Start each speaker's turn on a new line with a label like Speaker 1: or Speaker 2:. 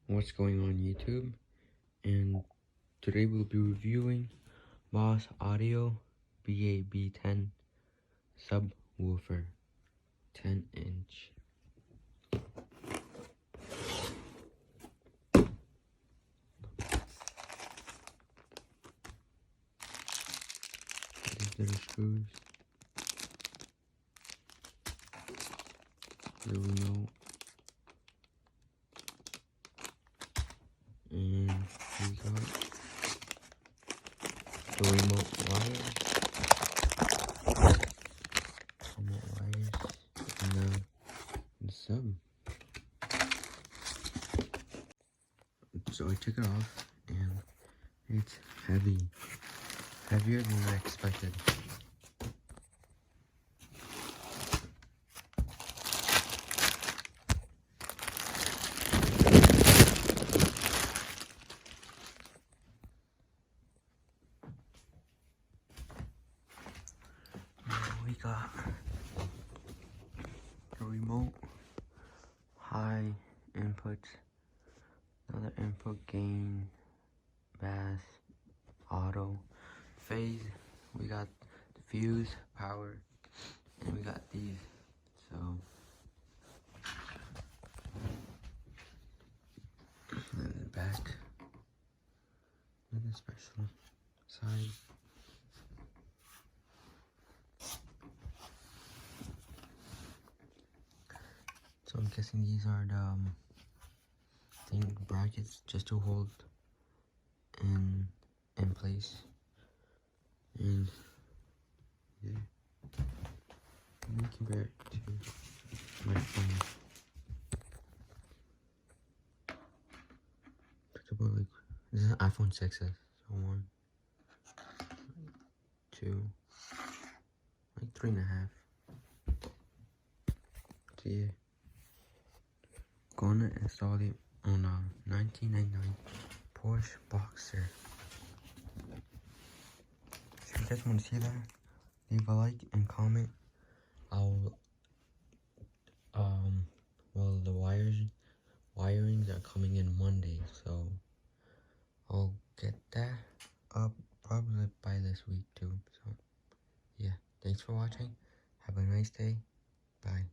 Speaker 1: What's going on YouTube? And today we'll be reviewing Boss Audio BAB10 Subwoofer 10-inch. These little screws, the remote, and we got the remote wires, and the sub. So I took it off, and it's heavy, heavier than I expected. We got the remote, high input, another input, gain, bass, auto, phase. We got the fuse, power, and we got these. So and the back, nothing special. Side. So I'm guessing these are the brackets just to hold in place. And yeah, let me compare it to my phone. Picked up like, this is an iPhone 6s. So 1, 2, like 3.5. So yeah, gonna install it on a 1999 Porsche Boxer. So if you guys want to see that, leave a like and comment. Well, the wirings are coming in Monday, so I'll get that up probably by this week too. So yeah, thanks for watching. Have a nice day. Bye.